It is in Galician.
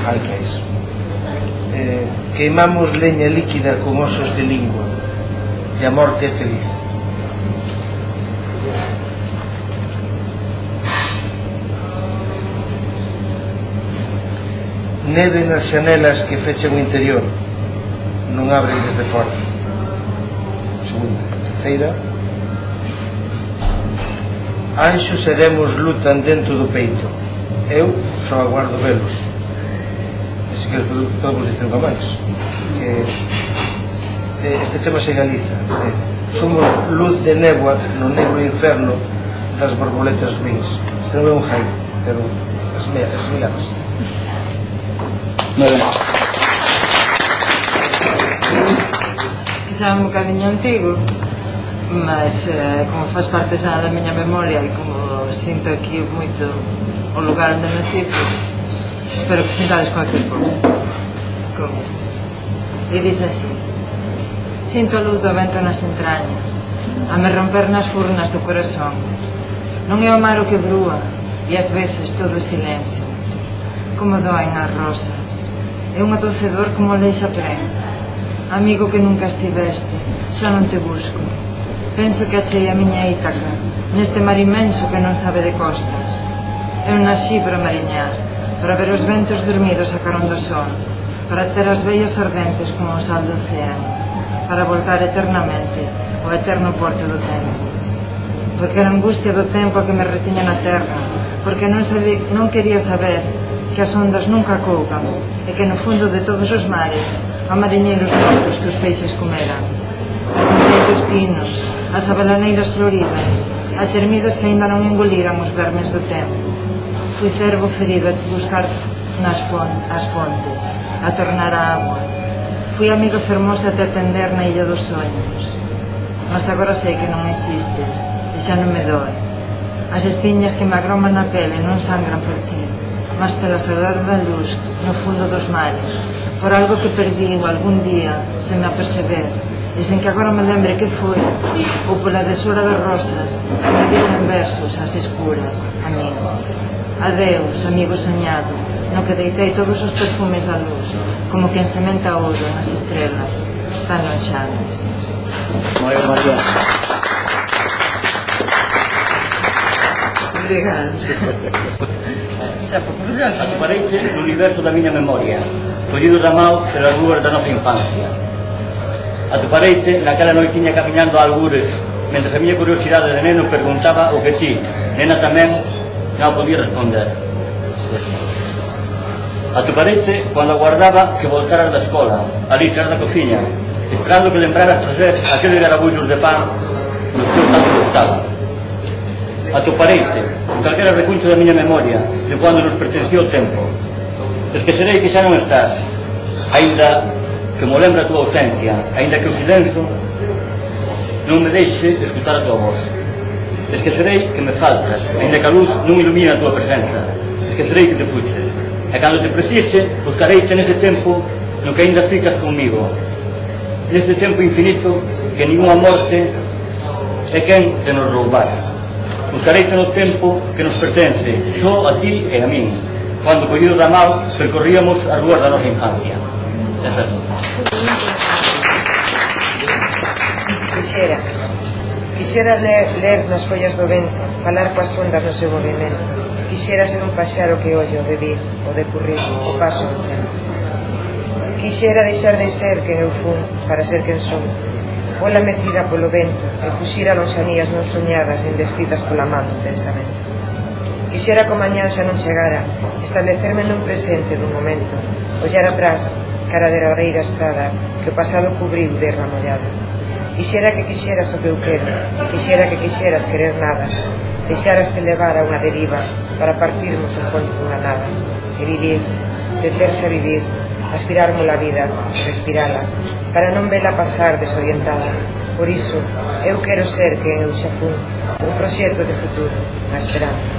Alcais. Queimamos leña líquida con osos de lingua e a morte é feliz. Neve nas xanelas que fechan o interior, non abren desde fora. Segunda. Terceira. Anxos e demos lutan dentro do peito, eu só aguardo velos. Se que podemos dicer unha máis, que este chamase Galiza. Somos luz de néboa no negro inferno das borboletas ruins. Este non é un jai, pero as milagas. Moi ben. Quizá un bocadiño antigo, mas como faz parte xa da miña memoria e como sinto aquí moito o lugar onde nací, espero que sintades cualquier cousa con isto. E dice así: sinto a luz do vento nas entrañas, a me romper nas furnas do corazón. Non é o mar o que brúa, e ás veces todo é silencio. Como doen as rosas, é unha doce dor como leixa pren. Amigo que nunca estiveste, xa non te busco. Penso que achei a miña Ítaca neste mar imenso que non sabe de costas. Eu nascí para mariñar, para ver os ventos dormidos a carón do sol, para ter as vellas ardentes como o sal do océano, para voltar eternamente ao eterno porto do tempo. Porque era a angustia do tempo a que me retiña na terra, porque non quería saber que as ondas nunca cougan e que no fundo de todos os mares há mariñeiros mortos que os peixes comeran. Os pinos, as abelaneiras floridas, as ermidas que aínda non engoliran os vermes do tempo. Fui cervo ferido a buscar as fontes, a tornar a agua. Fui amiga fermosa até atender na illa dos sonhos. Mas agora sei que non existes e xa non me doe. As espiñas que me agroman na pele non sangran por ti, mas pela saudade da luz no fundo dos mares, por algo que perdi algún día sen me aperceber e sen que agora me lembre que foi, ou pola desura das rosas que me dicen versos ás escuras, amigo. Adeus, amigo soñado, no que deitei todos os perfumes da luz, como quen sementa ouro nas estrelas tan lonxanas. Moi ben, María. Obrigada. Atopareite no universo da miña memoria, collido da mau pelas rúas da nosa infancia. Atopareite naquela noitiña camiñando a algures, mentre a miña curiosidade de neno preguntaba o que ti, nena tamén, non podía responder. Atopareite cando aguardaba que voltaras da escola, ali tras da cociña, esperando que lembraras trazer aqueles garabullos de pan nos que eu tanto gustaba. Atopareite en calquera recuncho da miña memoria de cando nos pertencía o tempo. Esquecerei que xa non estás, aínda que mo lembra a túa ausencia, aínda que o silencio non me deixe escutar a túa voz. Esquecerei que me faltas, aínda que a luz non ilumina a túa presenza. Esquecerei que te fuches, e cando te precise, buscareite nese tempo no que aínda ficas comigo, neste tempo infinito que ninguna morte é quen de nos roubar. Buscareite no tempo que nos pertence, só a ti e a min, cando collido da mau percorríamos as rúas da nosa infancia. Quixera ler nas follas do vento, falar coas ondas no seu movimento. Quixera ser un paxaro que ollo de vir, o de currir, o paso do tempo. Quixera deixar de ser quen eu fun para ser quen son. Ola mecida polo vento, e fuxir a lonxanías non soñadas e descritas pola man do pensamento. Quixera que o mañán xa non chegara, establecerme nun presente dun momento, ollar atrás, cara de derradeira estrada, que o pasado cubriu de erva mollada. Quixera que quixeras o que eu quero, quixera que quixeras querer nada, deixaraste levar a unha deriva para partirmos o fondo dunha nada, e vivir, deterse a vivir, aspirarmos a vida, respirala, para non vela pasar desorientada. Por iso, eu quero ser quen eu xa fun, un proxecto de futuro, a esperanza.